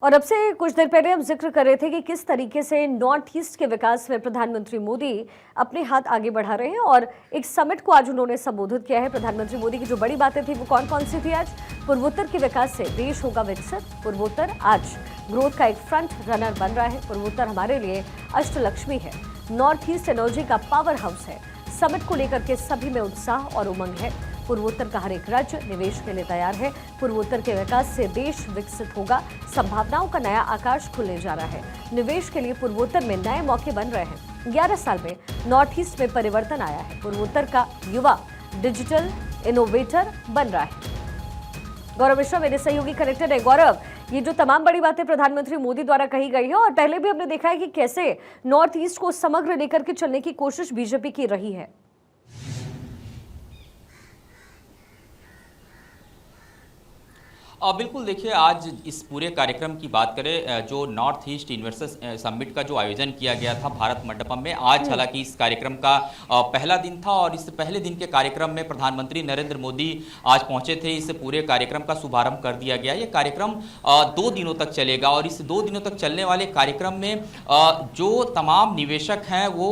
और अब से कुछ देर पहले हम जिक्र कर रहे थे कि किस तरीके से नॉर्थ ईस्ट के विकास में प्रधानमंत्री मोदी अपने हाथ आगे बढ़ा रहे हैं और एक समिट को आज उन्होंने संबोधित किया है। प्रधानमंत्री मोदी की जो बड़ी बातें थी वो कौन कौन सी थी? आज पूर्वोत्तर के विकास से देश होगा विकसित। पूर्वोत्तर आज ग्रोथ का एक फ्रंट रनर बन रहा है। पूर्वोत्तर हमारे लिए अष्टलक्ष्मी है, नॉर्थ ईस्ट एनर्जी का पावर हाउस है। समिट को लेकर के सभी में उत्साह और उमंग है। पूर्वोत्तर का हर एक राज्य निवेश के लिए तैयार है। पूर्वोत्तर के विकास से देश विकसित होगा। संभावनाओं का नया आकाश खुलने जा रहा है। निवेश के लिए पूर्वोत्तर में नए मौके बन रहे हैं। 11 साल में नॉर्थ ईस्ट में परिवर्तन आया है। पूर्वोत्तर का युवा डिजिटल इनोवेटर बन रहा है। गौरव मिश्रा मेरे सहयोगी कनेक्टेड है। गौरव, ये जो तमाम बड़ी बातें प्रधानमंत्री मोदी द्वारा कही गई है और पहले भी हमने देखा है कि कैसे नॉर्थ ईस्ट को समग्र लेकर के चलने की कोशिश बीजेपी की रही है। बिल्कुल, देखिए आज इस पूरे कार्यक्रम की बात करें, जो नॉर्थ ईस्ट इन्वेस्टर्स समिट का जो आयोजन किया गया था भारत मंडपम में, आज हालांकि इस कार्यक्रम का पहला दिन था और इस पहले दिन के कार्यक्रम में प्रधानमंत्री नरेंद्र मोदी आज पहुंचे थे। इस पूरे कार्यक्रम का शुभारंभ कर दिया गया। ये कार्यक्रम 2 दिनों तक चलेगा और इस 2 दिनों तक चलने वाले कार्यक्रम में जो तमाम निवेशक हैं वो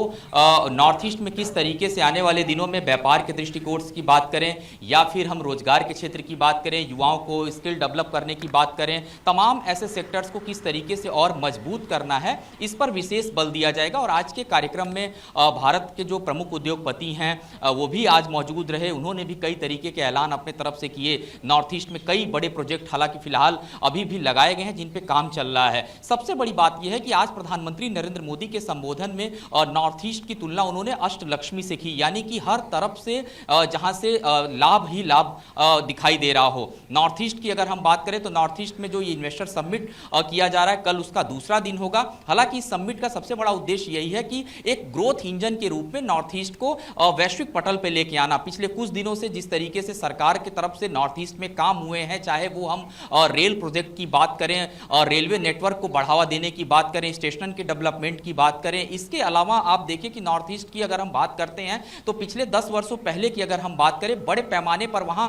नॉर्थ ईस्ट में किस तरीके से आने वाले दिनों में व्यापार के दृष्टिकोण की बात करें या फिर हम रोजगार के क्षेत्र की बात करें, युवाओं को स्किल डेवलप करने की बात करें, तमाम ऐसे सेक्टर्स को किस तरीके से और मजबूत करना है, इस पर विशेष बल दिया जाएगा। और आज के कार्यक्रम में भारत के जो प्रमुख उद्योगपति हैं वो भी आज मौजूद रहे। उन्होंने भी कई तरीके के ऐलान अपने तरफ से किए। नॉर्थ ईस्ट में कई बड़े प्रोजेक्ट हालांकि फिलहाल अभी भी लगाए गए हैं जिन पे काम चल रहा है। सबसे बड़ी बात यह है कि आज प्रधानमंत्री नरेंद्र मोदी के संबोधन में नॉर्थ ईस्ट की तुलना उन्होंने अष्टलक्ष्मी से की, यानी कि हर तरफ से जहां से लाभ ही लाभ दिखाई दे रहा हो। नॉर्थ ईस्ट की अगर हम बात करें तो नॉर्थ ईस्ट में जो ये इन्वेस्टर समिट किया जा रहा है, कल उसका दूसरा दिन होगा। हालांकि इस समिट का सबसे बड़ा उद्देश्य यही है कि एक ग्रोथ इंजन के रूप में नॉर्थ ईस्ट को वैश्विक पटल पे लेके आना। पिछले कुछ दिनों से जिस तरीके से सरकार की तरफ से नॉर्थ ईस्ट में काम हुए हैं, चाहे वो हम रेल प्रोजेक्ट की बात करें, रेलवे नेटवर्क को बढ़ावा देने की बात करें, स्टेशन के डेवलपमेंट की बात करें, इसके अलावा आप देखिए कि नॉर्थ ईस्ट की अगर हम बात करते हैं तो पिछले 10 वर्षों पहले की अगर हम बात करें, बड़े पैमाने पर वहां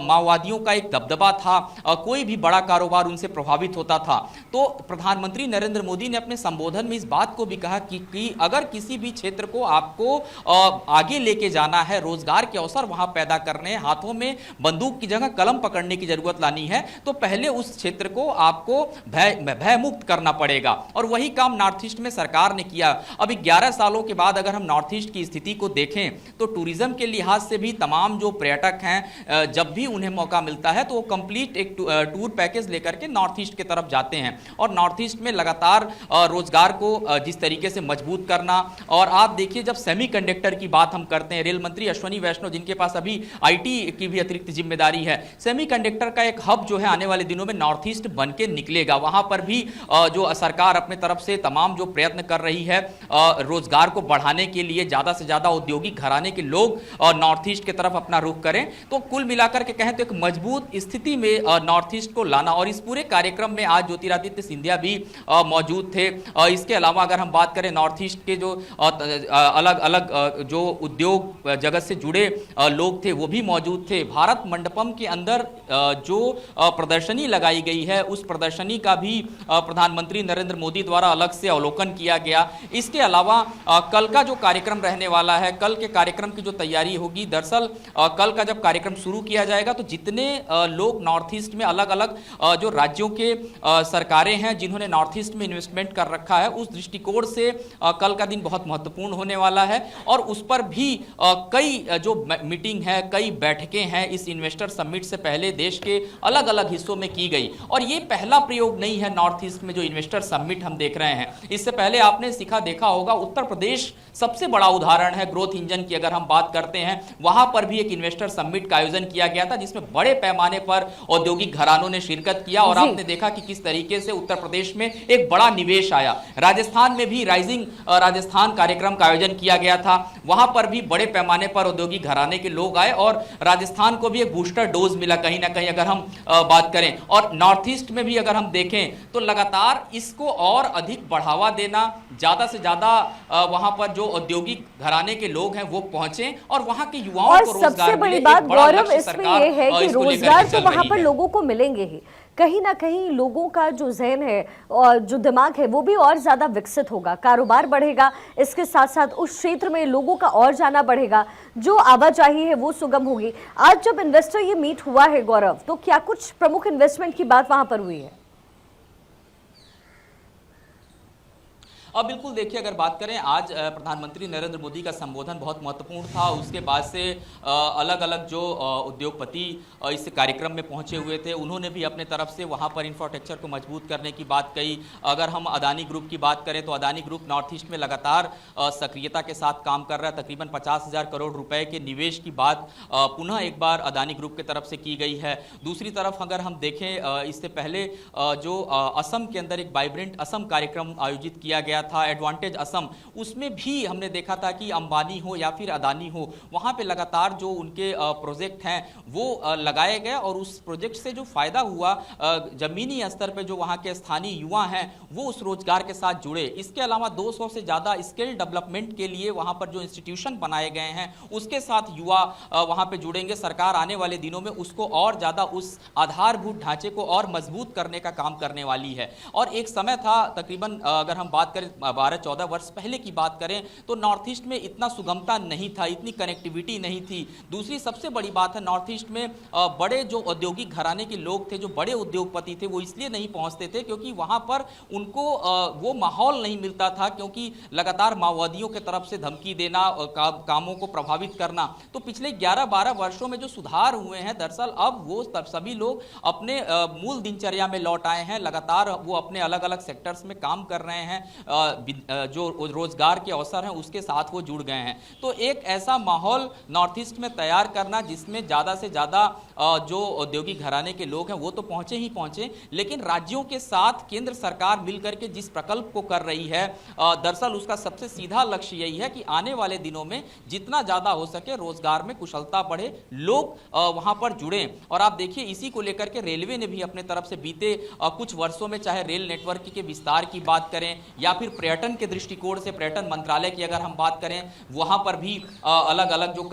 माओवादियों का एक दबदबा था, कोई भी बड़ा कारोबार उनसे प्रभावित होता था। तो प्रधानमंत्री नरेंद्र मोदी ने अपने संबोधन में इस बात को भी कहा कि अगर किसी भी क्षेत्र को आपको आगे लेके जाना है, रोजगार के अवसर वहां पैदा करने, हाथों में बंदूक की जगह कलम पकड़ने की जरूरत लानी है, तो पहले उस क्षेत्र को आपको भय मुक्त करना पड़ेगा। और वही काम नॉर्थ ईस्ट में सरकार ने किया। अभी 11 सालों के बाद अगर हम नॉर्थ ईस्ट की स्थिति को देखें तो टूरिज्म के लिहाज से भी तमाम जो पर्यटक हैं, जब भी उन्हें मौका मिलता है तो वो कंप्लीट एक टूर पैकेज लेकर के नॉर्थ ईस्ट की तरफ जाते हैं। और नॉर्थ ईस्ट में लगातार रोजगार को जिस तरीके से मजबूत करना, और आप देखिए जब सेमीकंडक्टर की बात हम करते हैं, रेल मंत्री अश्विनी वैष्णव जिनके पास अभी आईटी की भी अतिरिक्त जिम्मेदारी है, सेमीकंडक्टर का एक हब जो है आने वाले दिनों में नॉर्थ ईस्ट बन के निकलेगा। वहां पर भी जो सरकार अपने तरफ से तमाम जो प्रयत्न कर रही है रोजगार को बढ़ाने के लिए, ज्यादा से ज्यादा औद्योगिक घराने के लोग नॉर्थ ईस्ट की तरफ अपना रुख करें, तो कुल मिलाकर के कहें तो एक मजबूत स्थिति में नॉर्थ ईस्ट को लाना। और इस पूरे कार्यक्रम में आज ज्योतिरादित्य सिंधिया भी मौजूद थे। इसके अलावा अगर हम बात करें नॉर्थ ईस्ट के जो अलग अलग जो उद्योग जगत से जुड़े लोग थे वो भी मौजूद थे। भारत मंडपम के अंदर जो प्रदर्शनी लगाई गई है उस प्रदर्शनी का भी प्रधानमंत्री नरेंद्र मोदी द्वारा अलग से अवलोकन किया गया। इसके अलावा कल का जो कार्यक्रम रहने वाला है, कल के कार्यक्रम की जो तैयारी होगी, दरअसल कल का जब कार्यक्रम शुरू किया जाएगा तो जितने लोग नॉर्थ ईस्ट में अलग अलग जो राज्यों के सरकारें हैं जिन्होंने नॉर्थ ईस्ट में इन्वेस्टमेंट कर रखा है, उस दृष्टिकोण से कल का दिन बहुत महत्वपूर्ण होने वाला है। और उस पर भी कई जो मीटिंग है, कई बैठकें हैं इस इन्वेस्टर समिट से पहले देश के अलग अलग हिस्सों में की गई। और ये पहला प्रयोग नहीं है नॉर्थ ईस्ट में जो इन्वेस्टर समिट हम देख रहे हैं। इससे पहले आपने देखा होगा उत्तर प्रदेश सबसे बड़ा उदाहरण है ग्रोथ इंजन की अगर हम बात करते हैं। वहां पर भी एक इन्वेस्टर समिट का आयोजन किया गया था जिसमें बड़े पैमाने पर औद्योगिक घरानों ने शिरकत किया और आपने देखा कि किस तरीके से उत्तर प्रदेश में एक बड़ा निवेश आया। राजस्थान में भी राइजिंग राजस्थान कार्यक्रम का आयोजन किया गया था। वहां पर भी बड़े पैमाने पर औद्योगिक घराने के लोग आए और राजस्थान को भी एक बूस्टर डोज मिला कहीं ना कहीं अगर हम बात करें। और नॉर्थ ईस्ट में भी अगर हम देखें तो लगातार इसको और अधिक बढ़ावा देना, ज्यादा से ज्यादा वहां पर जो औद्योगिक घराने के लोग हैं वो पहुंचे और वहां के युवाओं को रोजगार सबसे बड़ी बात गौरव इसमें यह है कि रोजगार तो वहां पर लोगों को मिलेंगे ही, कहीं ना कहीं लोगों का जो जहन है और जो दिमाग है वो भी और ज़्यादा विकसित होगा, कारोबार बढ़ेगा, इसके साथ साथ उस क्षेत्र में लोगों का और जाना बढ़ेगा, जो आवाजाही है वो सुगम होगी। आज जब इन्वेस्टर ये मीट हुआ है गौरव, तो क्या कुछ प्रमुख इन्वेस्टमेंट की बात वहां पर हुई है? अब बिल्कुल देखिए, अगर बात करें आज प्रधानमंत्री नरेंद्र मोदी का संबोधन बहुत महत्वपूर्ण था। उसके बाद से अलग अलग जो उद्योगपति इस कार्यक्रम में पहुंचे हुए थे, उन्होंने भी अपने तरफ से वहां पर इंफ्रास्ट्रक्चर को मजबूत करने की बात कही। अगर हम अदानी ग्रुप की बात करें तो अदानी ग्रुप नॉर्थ ईस्ट में लगातार सक्रियता के साथ काम कर रहा है। तकरीबन 50,000 करोड़ रुपए के निवेश की बात पुनः एक बार अदानी ग्रुप की तरफ से की गई है। दूसरी तरफ अगर हम देखें, इससे पहले जो असम के अंदर एक वाइब्रेंट असम कार्यक्रम आयोजित किया गया था, एडवांटेज असम, उसमें भी हमने देखा था कि अंबानी हो या फिर अदानी हो, वहां पे लगातार जो उनके प्रोजेक्ट हैं वो लगाए गए और उस प्रोजेक्ट से जो फायदा हुआ, जमीनी स्तर पे जो वहां के स्थानीय युवा हैं वो उस रोजगार के साथ जुड़े। इसके अलावा 200 से ज़्यादा स्किल डेवलपमेंट के लिए वहां पर जो इंस्टीट्यूशन बनाए गए हैं उसके साथ युवा वहां पे जुड़ेंगे। सरकार आने वाले दिनों में उसको और ज़्यादा उस आधारभूत ढांचे को और मजबूत करने का काम करने वाली है। और एक समय था, तकरीबन अगर हम बात करें 12-14 वर्ष पहले की बात करें, तो नॉर्थ ईस्ट में इतना सुगमता नहीं था, इतनी कनेक्टिविटी नहीं थी। दूसरी सबसे बड़ी बात है, नॉर्थ ईस्ट में बड़े जो औद्योगिक घराने के लोग थे, जो बड़े उद्योगपति थे, वो इसलिए नहीं पहुंचते थे क्योंकि वहां पर उनको वो माहौल नहीं मिलता था, क्योंकि लगातार माओवादियों के तरफ से धमकी देना, कामों को प्रभावित करना। तो पिछले 11-12 वर्षों में जो सुधार हुए हैं, दरअसल अब वो सभी लोग अपने मूल दिनचर्या में लौट आए हैं। लगातार वो अपने अलग अलग सेक्टर्स में काम कर रहे हैं, जो रोजगार के अवसर हैं उसके साथ वो जुड़ गए हैं। तो एक ऐसा माहौल नॉर्थ ईस्ट में तैयार करना जिसमें ज़्यादा से ज़्यादा जो औद्योगिक घराने के लोग हैं वो तो पहुंचे ही पहुंचे, लेकिन राज्यों के साथ केंद्र सरकार मिलकर के जिस प्रकल्प को कर रही है, दरअसल उसका सबसे सीधा लक्ष्य यही है कि आने वाले दिनों में जितना ज़्यादा हो सके रोजगार में कुशलता बढ़े, लोग वहां पर जुड़े। और आप देखिए, इसी को लेकर के रेलवे ने भी अपने तरफ से बीते कुछ वर्षों में, चाहे रेल नेटवर्क के विस्तार की बात करें या फिर पर्यटन के दृष्टिकोण से पर्यटन मंत्रालय की अगर हम बात करें, वहां पर भी अलग अलग जो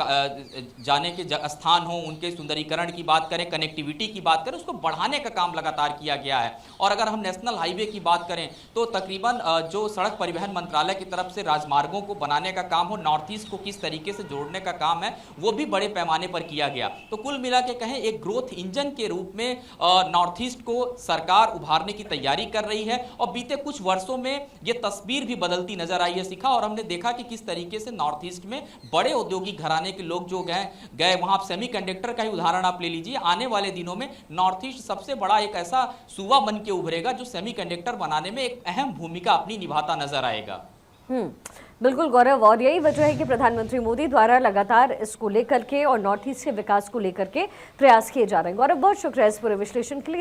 जाने के स्थान हो उनके सुंदरीकरण की बात करें, कनेक्टिविटी की बात करें, उसको बढ़ाने का काम लगातार किया गया है। और अगर हम नेशनल हाईवे की बात करें तो तकरीबन जो सड़क परिवहन मंत्रालय की तरफ से राजमार्गों को बनाने का काम हो, नॉर्थ ईस्ट को किस तरीके से जोड़ने का काम है, वो भी बड़े पैमाने पर किया गया। तो कुल मिला के कहें, एक ग्रोथ इंजन के रूप में नॉर्थ ईस्ट को सरकार उभारने की तैयारी कर रही है। और बीते कुछ वर्षों में ये तस्वीर भी बदलती नजर आई है शिखा, और हमने देखा कि किस तरीके से नॉर्थ ईस्ट में बड़े औद्योगिक घराने के लोग जो गए वहां, आप सेमीकंडक्टर का ही उदाहरण आप ले लीजिए। आने वाले दिनों में नॉर्थ ईस्ट सबसे बड़ा एक ऐसा सूबा बन के उभरेगा जो सेमीकंडक्टर बनाने में एक अहम भूमिका अपनी निभाता नजर आएगा। बिल्कुल गौरव, और यही वजह है कि प्रधानमंत्री मोदी द्वारा लगातार इसको लेकर के और नॉर्थ ईस्ट के विकास को लेकर के प्रयास किए जा रहे हैं। गौरव, बहुत शुक्रिया इस पूरे विश्लेषण के लिए।